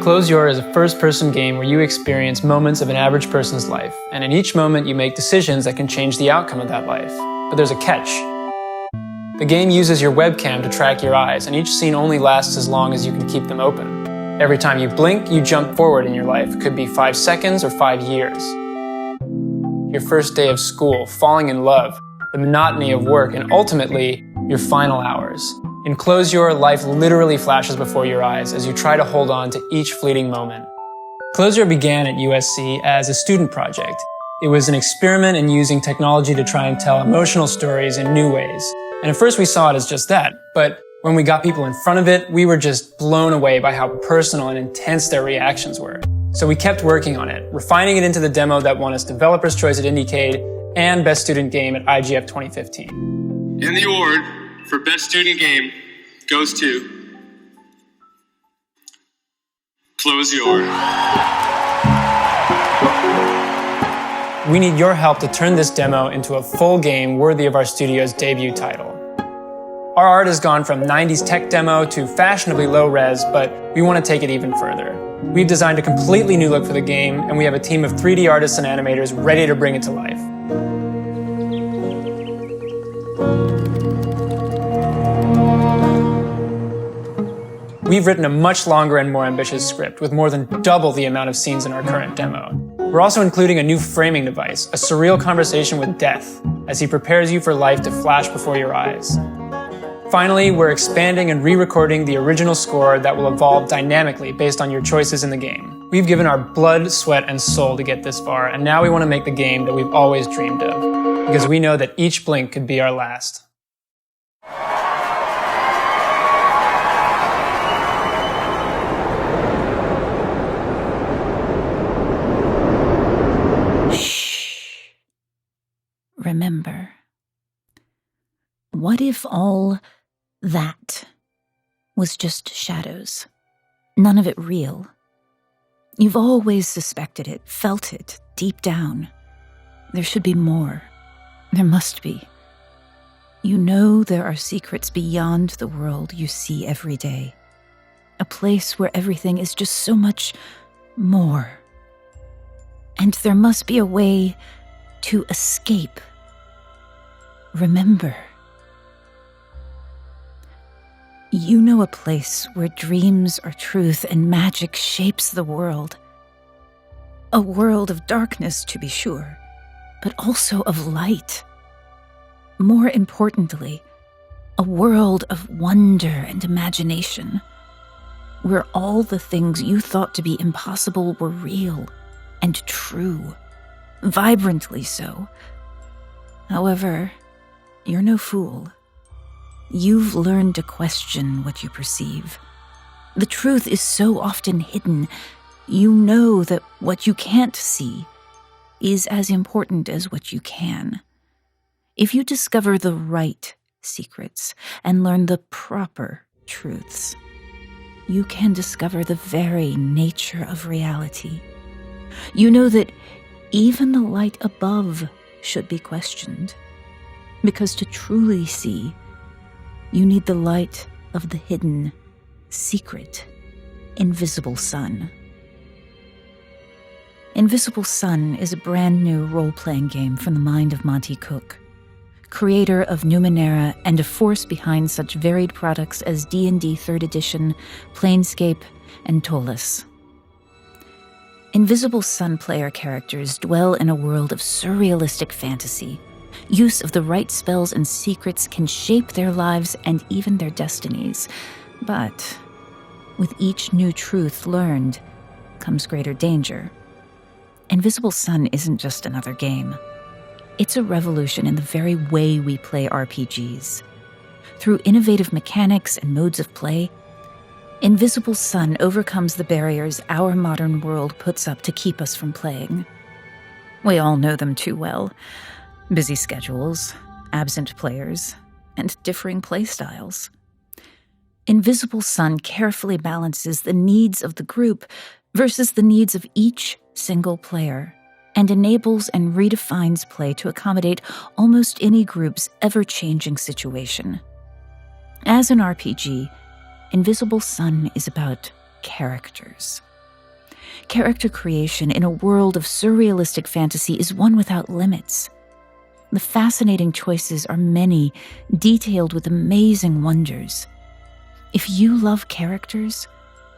Close Your is a first-person game where you experience moments of an average person's life, and in each moment you make decisions that can change the outcome of that life. But there's a catch. The game uses your webcam to track your eyes, and each scene only lasts as long as you can keep them open. Every time you blink, you jump forward in your life. It could be 5 seconds or 5 years. Your first day of school, falling in love, the monotony of work, and ultimately, your final hours. In Close Your, life literally flashes before your eyes as you try to hold on to each fleeting moment. Close Your began at USC as a student project. It was an experiment in using technology to try and tell emotional stories in new ways. And at first we saw it as just that, but when we got people in front of it, we were just blown away by how personal and intense their reactions were. So we kept working on it, refining it into the demo that won us Developer's Choice at Indiecade and Best Student Game at IGF 2015. And the award for Best Student Game goes to Close Your. We need your help to turn this demo into a full game worthy of our studio's debut title. Our art has gone from 90s tech demo to fashionably low res, but we want to take it even further. We've designed a completely new look for the game, and we have a team of 3D artists and animators ready to bring it to life. We've written a much longer and more ambitious script with more than double the amount of scenes in our current demo. We're also including a new framing device, a surreal conversation with death, as he prepares you for life to flash before your eyes. Finally, we're expanding and re-recording the original score that will evolve dynamically based on your choices in the game. We've given our blood, sweat, and soul to get this far, and now we want to make the game that we've always dreamed of, because we know that each blink could be our last. Remember, what if all that was just shadows? None of it real. You've always suspected it, felt it, deep down. There should be more. There must be. You know there are secrets beyond the world you see every day. A place where everything is just so much more. And there must be a way to escape. Remember. You know a place where dreams are truth and magic shapes the world. A world of darkness, to be sure, but also of light. More importantly, a world of wonder and imagination, where all the things you thought to be impossible were real and true, vibrantly so. However, you're no fool. You've learned to question what you perceive. The truth is so often hidden. You know that what you can't see is as important as what you can. If you discover the right secrets and learn the proper truths, you can discover the very nature of reality. You know that even the light above should be questioned, because to truly see, you need the light of the hidden, secret, invisible sun. Invisible Sun is a brand new role-playing game from the mind of Monty Cook, creator of Numenera and a force behind such varied products as D&D 3rd Edition, Planescape, and Ptolus. Invisible Sun player characters dwell in a world of surrealistic fantasy. Use of the right spells and secrets can shape their lives and even their destinies. But with each new truth learned comes greater danger. Invisible Sun isn't just another game. It's a revolution in the very way we play RPGs. Through innovative mechanics and modes of play, Invisible Sun overcomes the barriers our modern world puts up to keep us from playing. We all know them too well. Busy schedules, absent players, and differing playstyles. Invisible Sun carefully balances the needs of the group versus the needs of each single player, and enables and redefines play to accommodate almost any group's ever-changing situation. As an RPG, Invisible Sun is about characters. Character creation in a world of surrealistic fantasy is one without limits. The fascinating choices are many, detailed with amazing wonders. If you love characters,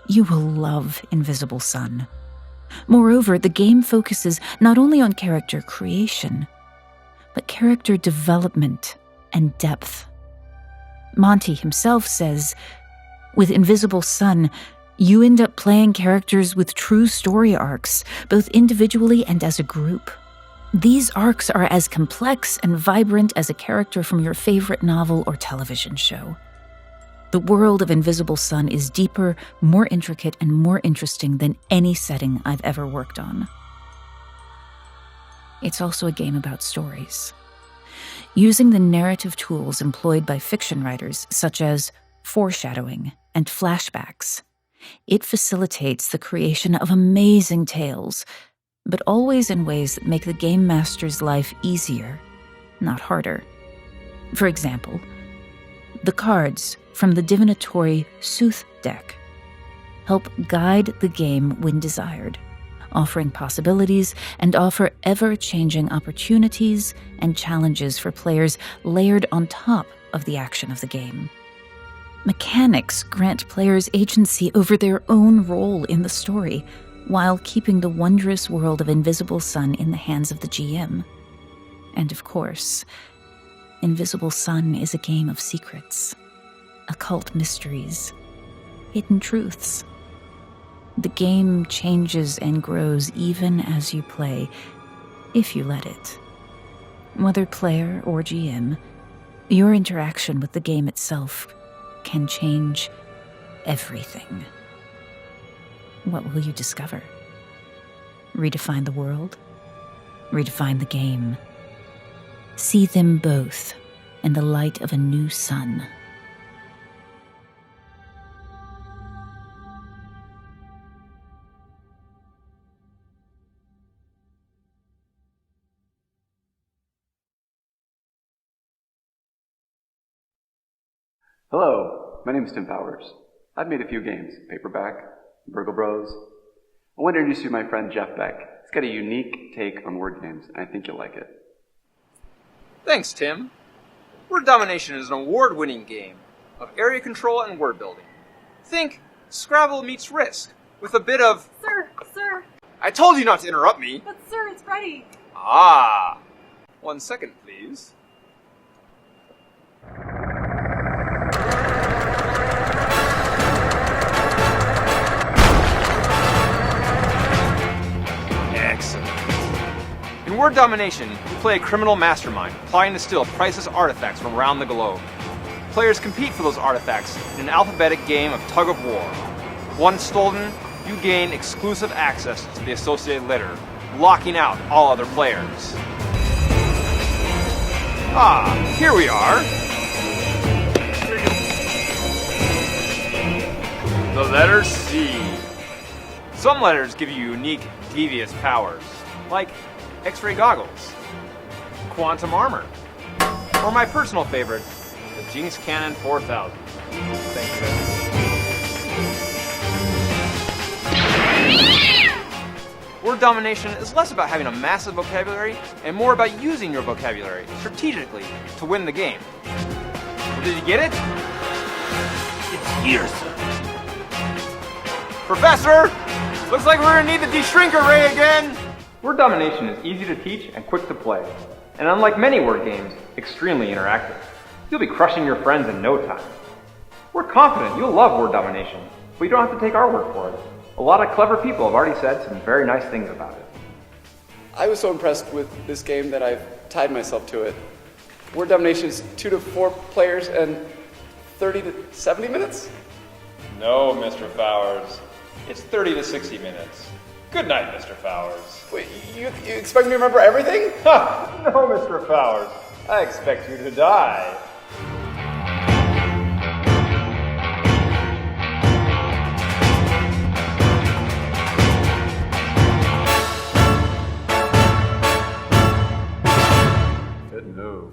you will love Invisible Sun. Moreover, the game focuses not only on character creation, but character development and depth. Monty himself says, with Invisible Sun, you end up playing characters with true story arcs, both individually and as a group. These arcs are as complex and vibrant as a character from your favorite novel or television show. The world of Invisible Sun is deeper, more intricate, and more interesting than any setting I've ever worked on. It's also a game about stories. Using the narrative tools employed by fiction writers, such as foreshadowing and flashbacks, it facilitates the creation of amazing tales, but always in ways that make the game master's life easier, not harder. For example, the cards from the divinatory Sooth deck help guide the game when desired, offering possibilities and offer ever-changing opportunities and challenges for players layered on top of the action of the game. Mechanics grant players agency over their own role in the story, while keeping the wondrous world of Invisible Sun in the hands of the GM. And of course, Invisible Sun is a game of secrets, occult mysteries, hidden truths. The game changes and grows even as you play, if you let it. Whether player or GM, your interaction with the game itself can change everything. What will you discover? Redefine the world? Redefine the game. See them both in the light of a new sun. Hello, my name is Tim Powers. I've made a few games, Paperback, Burgle Bros. I want to introduce you to my friend Jeff Beck. He's got a unique take on word games, and I think you'll like it. Thanks, Tim. Word Domination is an award-winning game of area control and word building. Think Scrabble meets Risk, with a bit of... Sir! I told you not to interrupt me! But sir, it's ready! Ah! 1 second, please. Excellent. In Word Domination, you play a criminal mastermind, plotting to steal priceless artifacts from around the globe. Players compete for those artifacts in an alphabetic game of tug-of-war. Once stolen, you gain exclusive access to the associated litter, locking out all other players. Ah, here we are. The letter C. Some letters give you unique, devious powers, like X-ray goggles, quantum armor, or my personal favorite, the Jinx Cannon 4000. Thank you. Word domination is less about having a massive vocabulary and more about using your vocabulary strategically to win the game. Did you get it? It's here, sir. Professor! Looks like we're gonna need the de-shrink array again! Word domination is easy to teach and quick to play, and unlike many word games, extremely interactive. You'll be crushing your friends in no time. We're confident you'll love word domination, but you don't have to take our word for it. A lot of clever people have already said some very nice things about it. I was so impressed with this game that I've tied myself to it. Word Domination is 2 to 4 players and 30 to 70 minutes? No, Mr. Fowers. It's 30 to 60 minutes. Good night, Mr. Fowers. Wait, you expect me to remember everything? Ha! No, Mr. Fowers. I expect you to die. Good move.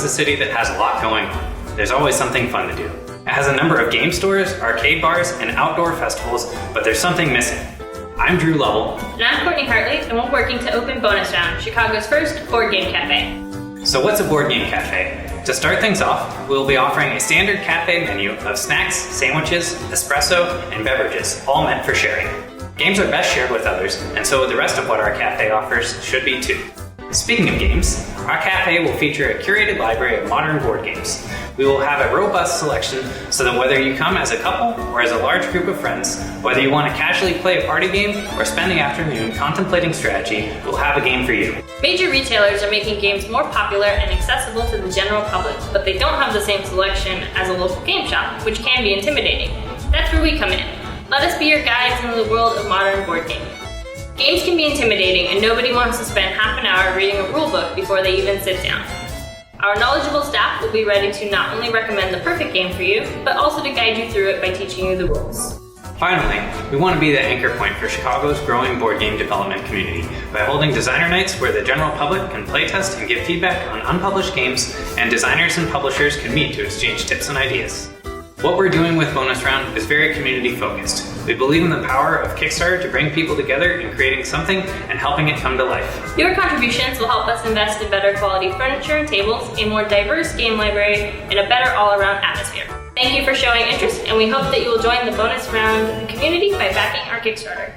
a city that has a lot going on. There's always something fun to do. It has a number of game stores, arcade bars, and outdoor festivals, but there's something missing. I'm Drew Lovell. And I'm Courtney Hartley, and we're working to open Bonus Round, Chicago's first board game cafe. So what's a board game cafe? To start things off, we'll be offering a standard cafe menu of snacks, sandwiches, espresso, and beverages, all meant for sharing. Games are best shared with others, and so the rest of what our cafe offers should be too. Speaking of games, our cafe will feature a curated library of modern board games. We will have a robust selection so that whether you come as a couple or as a large group of friends, whether you want to casually play a party game or spend the afternoon contemplating strategy, we'll have a game for you. Major retailers are making games more popular and accessible to the general public, but they don't have the same selection as a local game shop, which can be intimidating. That's where we come in. Let us be your guides into the world of modern board gaming. Games can be intimidating, and nobody wants to spend half an hour reading a rulebook before they even sit down. Our knowledgeable staff will be ready to not only recommend the perfect game for you, but also to guide you through it by teaching you the rules. Finally, we want to be the anchor point for Chicago's growing board game development community by holding designer nights where the general public can playtest and give feedback on unpublished games, and designers and publishers can meet to exchange tips and ideas. What we're doing with Bonus Round is very community focused. We believe in the power of Kickstarter to bring people together in creating something and helping it come to life. Your contributions will help us invest in better quality furniture and tables, a more diverse game library, and a better all-around atmosphere. Thank you for showing interest, and we hope that you will join the Bonus Round community by backing our Kickstarter.